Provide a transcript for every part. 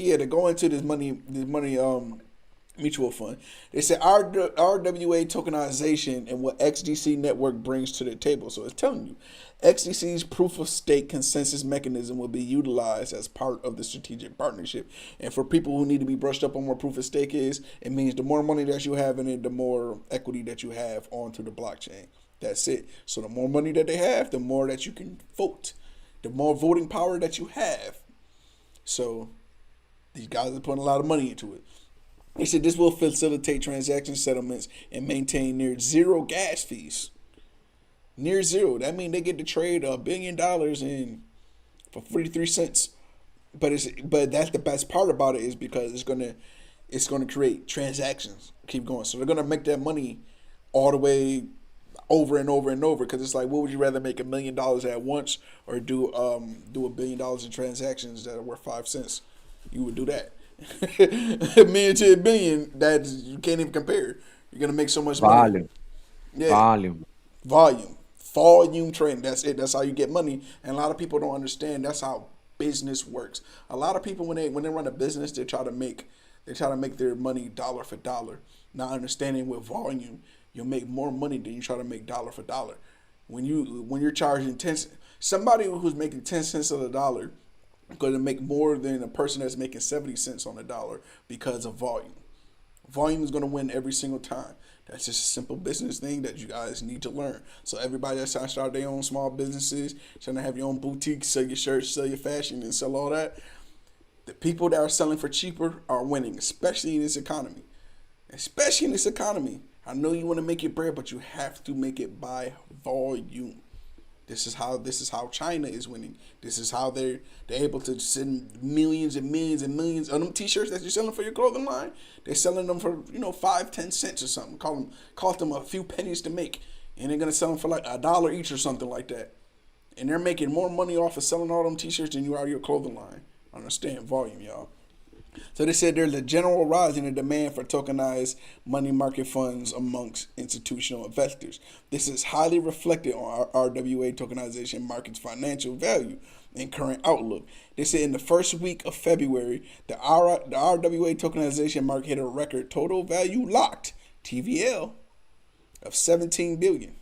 to go into this money mutual fund. They said RWA tokenization and what XDC network brings to the table. So it's telling you, XDC's proof of stake consensus mechanism will be utilized as part of the strategic partnership. And for people who need to be brushed up on what proof of stake is, it means the more money that you have in it, the more equity that you have onto the blockchain. That's it. So the more money that they have, the more that you can vote, the more voting power that you have. So these guys are putting a lot of money into it. They said this will facilitate transaction settlements and maintain near zero gas fees. Near zero. That means they get to trade $1 billion in for 43 cents. But that's the best part about it is because it's gonna create transactions. Keep going. So they're gonna make that money all the way over and over and over, because it's like, what would you rather make $1 million at once or do $1 billion in transactions that are worth 5 cents? You would do that. A million to $1 billion, that you can't even compare. You're gonna make so much money. Yeah. Volume trading. That's it. That's how you get money. And a lot of people don't understand that's how business works. A lot of people when they run a business, they try to make their money dollar for dollar, not understanding with volume you'll make more money than you try to make dollar for dollar. When you're charging somebody who's making 10 cents on the dollar going to make more than a person that's making 70 cents on the dollar because of volume. Volume is going to win every single time. That's just a simple business thing that you guys need to learn. So everybody that's trying to start their own small businesses, trying to have your own boutique, sell your shirts, sell your fashion, and sell all that, the people that are selling for cheaper are winning, especially in this economy. Especially in this economy. I know you want to make it bread, but you have to make it by volume. This is how China is winning. This is how they're able to send millions and millions and millions of them t-shirts that you're selling for your clothing line. They're selling them for 5-10 cents or something. Cost them a few pennies to make, and they're gonna sell them for like $1 each or something like that. And they're making more money off of selling all them t-shirts than you are your clothing line. Understand volume, y'all. So they said there's a general rise in the demand for tokenized money market funds amongst institutional investors. This is highly reflected on our RWA tokenization market's financial value and current outlook. They said in the first week of February, the RWA tokenization market hit a record total value locked (TVL) of 17 billion.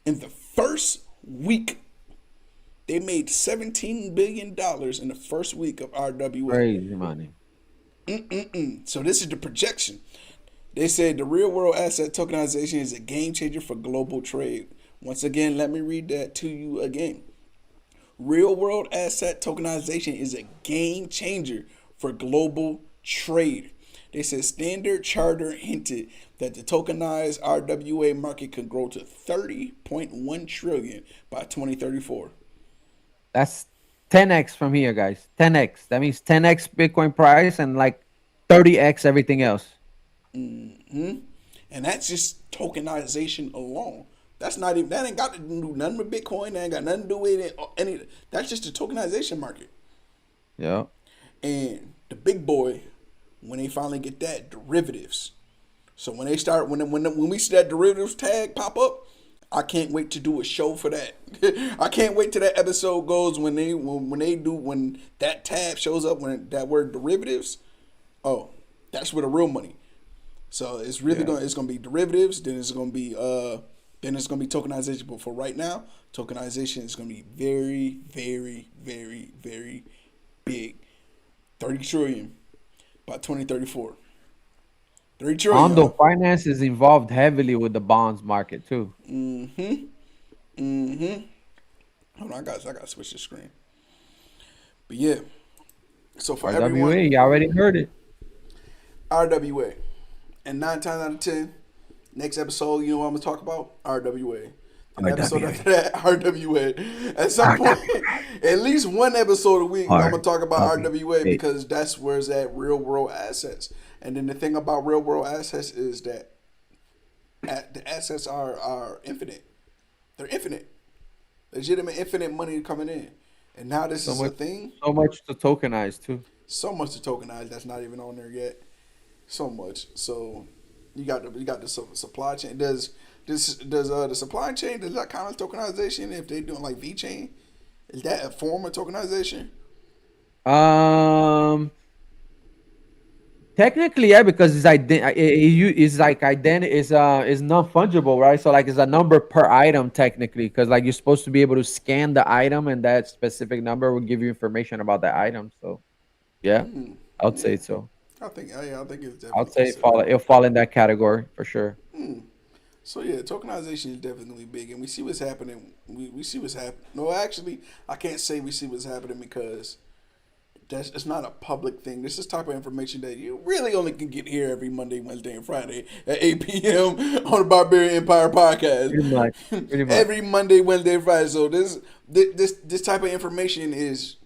In the first week, they made $17 billion in the first week of RWA. Crazy money. So this is the projection. They said the real world asset tokenization is a game changer for global trade. Once again, let me read that to you again. Real world asset tokenization is a game changer for global trade. They said Standard Chartered hinted that the tokenized RWA market could grow to 30.1 trillion by 2034. That's 10x from here, guys. 10x. That means 10x Bitcoin price and like 30x everything else. And that's just tokenization alone. That ain't got to do nothing with Bitcoin. That ain't got nothing to do with any. That's just the tokenization market. Yeah. And the big boy, when they finally get that, derivatives. So when they start, when we see that derivatives tag pop up, I can't wait to do a show for that. I can't wait till that episode goes when that tab shows up, when that word derivatives. Oh, that's where the real money. So it's really gonna be derivatives. Then it's gonna be tokenization. But for right now, tokenization is gonna be very, very, very, very big. 30 trillion by 2034. 3 trillion. Ondo Finance is involved heavily with the bonds market too. Hold on, I gotta switch the screen. But yeah. So for RWA, everyone, you already heard it. RWA. And 9 times out of 10, next episode, you know what I'm gonna talk about? RWA. And the episode after that, RWA. At some point, at least one episode a week, I'm gonna talk about RWA, because that's where it's at, real world assets. And then the thing about real world assets is that the assets are infinite. They're infinite. Legitimate infinite money coming in. And now this is a thing. So much to tokenize too. So much to tokenize that's not even on there yet. So much. So you got the supply chain. Does the supply chain, does that count as tokenization if they're doing like VeChain? Is that a form of tokenization? Technically, yeah, because it's like is non fungible, right? So like it's a number per item technically, because like you're supposed to be able to scan the item, and that specific number will give you information about the item. So yeah, I would Yeah, say so. I think it's I would definitely say considered. it'll fall in that category for sure. So yeah, tokenization is definitely big, and we see what's happening. We see what's happening. No, actually, I can't say we see what's happening because that's it's not a public thing. This is type of information that you really only can get here every Monday, Wednesday, and Friday at 8 p.m. on the Barbarian Empire podcast. Pretty much, pretty much. Every Monday, Wednesday, and Friday. So this type of information is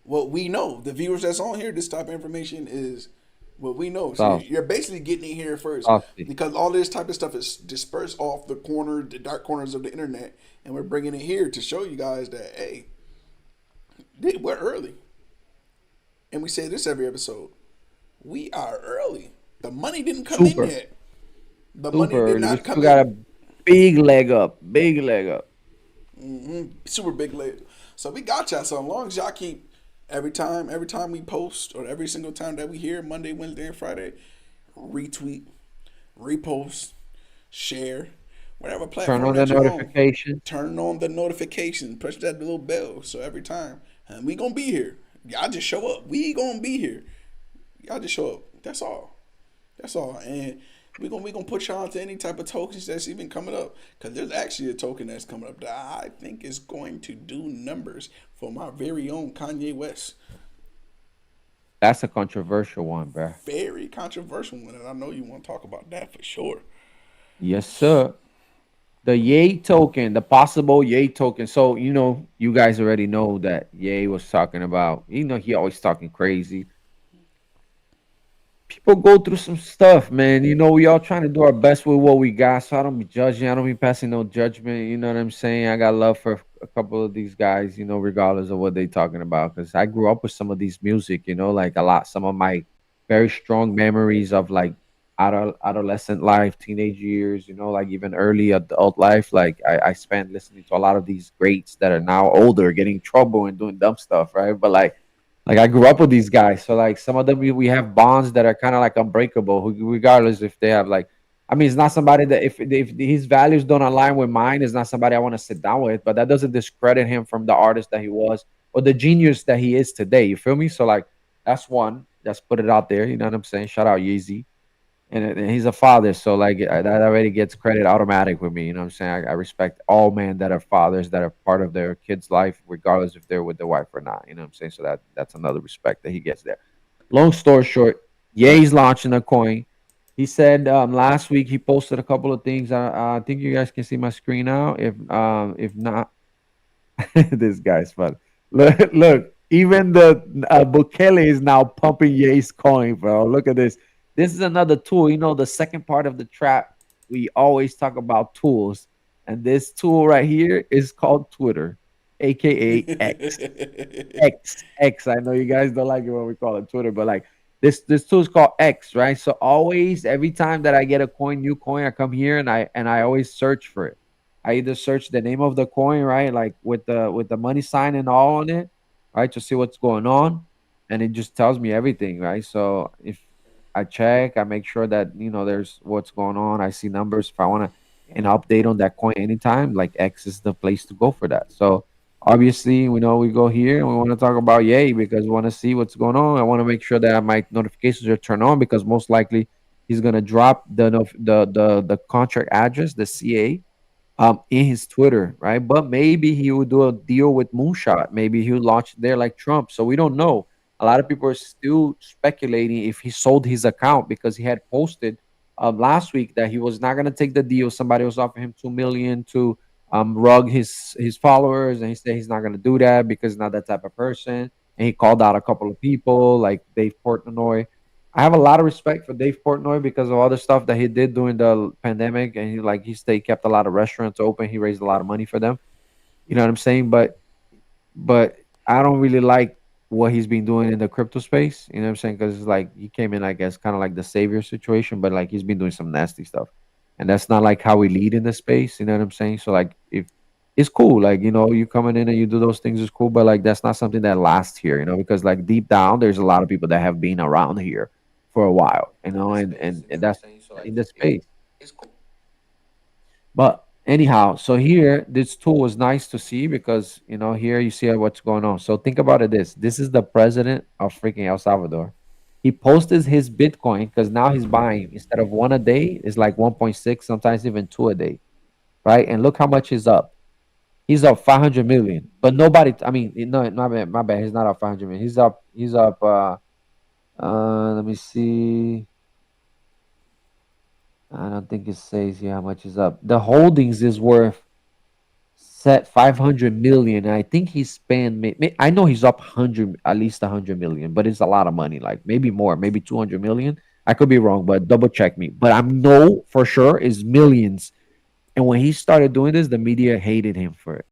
what we know. The viewers that's on here, this type of information is what we know. So Sauce, you're basically getting it here first saucy. because all this type of stuff is dispersed off the dark corners of the internet, and we're bringing it here to show you guys that hey, we're early, and we say this every episode. We are early. The money didn't come in Super, yet. The money super did early. We not still come got in. a big leg up, big leg up. Super big lid. So we got y'all. So as long as y'all keep every time we post or every single time that we hear Monday, Wednesday, and Friday, retweet, repost, share, whatever Turn platform on the that you're on. notifications. Turn on the notification. Press that little bell. So every time, and we gonna be here. Y'all just show up. We gonna be here. Y'all just show up. That's all. That's all. And we gonna put y'all onto any type of tokens that's even coming up. Cause there's actually a token that's coming up that I think is going to do numbers for my very own Kanye West. That's a controversial one, bruh. Very controversial one, and I know you want to talk about that for sure. Yes, sir. The Yay token, the possible Yay token. So, you guys already know that Yay was talking about, he always talking crazy. People go through some stuff, man. We all trying to do our best with what we got. So I don't be judging. I don't be passing no judgment. You know what I'm saying? I got love for a couple of these guys, regardless of what they talking about. Because I grew up with some of these music, like a lot. Some of my very strong memories of like adolescent life, teenage years, like even early adult life. Like I spent listening to a lot of these greats that are now older, getting in trouble and doing dumb stuff, right? But like I grew up with these guys, so like some of them we have bonds that are kind of like unbreakable, regardless if they have like. I mean, it's not somebody that if his values don't align with mine, it's not somebody I want to sit down with. But that doesn't discredit him from the artist that he was or the genius that he is today. You feel me? So like that's one. Let's put it out there. You know what I'm saying? Shout out Yeezy, and he's a father, so like that already gets credit automatic with me. You know what I'm saying? I respect all men that are fathers that are part of their kids' life, regardless if they're with their wife or not. You know what I'm saying? So that's another respect that he gets there. Long story short, Ye's launching a coin. He said last week he posted a couple of things. I think you guys can see my screen now. If not, this guy's fun. Look, even the Bukele is now pumping Ye's coin, bro. Look at this. This is another tool. The second part of the trap, we always talk about tools. And this tool right here is called Twitter, aka X. X. I know you guys don't like it when we call it Twitter, but like this tool is called X, right? So always, every time that I get a new coin, I come here and I always search for it. I either search the name of the coin, right, like with the money sign and all on it, right, to see what's going on, and it just tells me everything, right? So if I check, I make sure that there's what's going on. I see numbers. If I want an update on that coin anytime, like X is the place to go for that. So obviously, we know we go here and we want to talk about Yay because we want to see what's going on. I want to make sure that my notifications are turned on because most likely he's gonna drop the contract address, the CA, in his Twitter, right? But maybe he would do a deal with Moonshot. Maybe he'll launch there like Trump. So we don't know. A lot of people are still speculating if he sold his account because he had posted last week that he was not going to take the deal. Somebody was offering him 2 million to rug his followers, and he said he's not going to do that because he's not that type of person. And he called out a couple of people like Dave Portnoy. I have a lot of respect for Dave Portnoy because of all the stuff that he did during the pandemic, and he kept a lot of restaurants open. He raised a lot of money for them. You know what I'm saying? But I don't really like what he's been doing in the crypto space. You know what I'm saying? Because it's like he came in, I guess, kind of like the savior situation, but like he's been doing some nasty stuff, and that's not like how we lead in the space. You know what I'm saying? So like if it's cool, like you coming in and you do those things is cool, but like that's not something that lasts here. Because like deep down, there's a lot of people that have been around here for a while, and that's in the space. But anyhow, so here this tool was nice to see because here you see what's going on. So think about it: this is the president of freaking El Salvador. He posted his Bitcoin because now he's buying instead of one a day, it's like 1.6, sometimes even two a day, right? And look how much he's up. He's up 500 million, but nobody. I mean, no, my bad. He's not up 500 million. He's up. He's up. Let me see. I don't think it says here how much is up. The holdings is worth set 500 million. I think he spent. I know he's up 100, at least 100 million, but it's a lot of money. Like maybe more, maybe 200 million. I could be wrong, but double check me. But I know for sure is millions. And when he started doing this, the media hated him for it.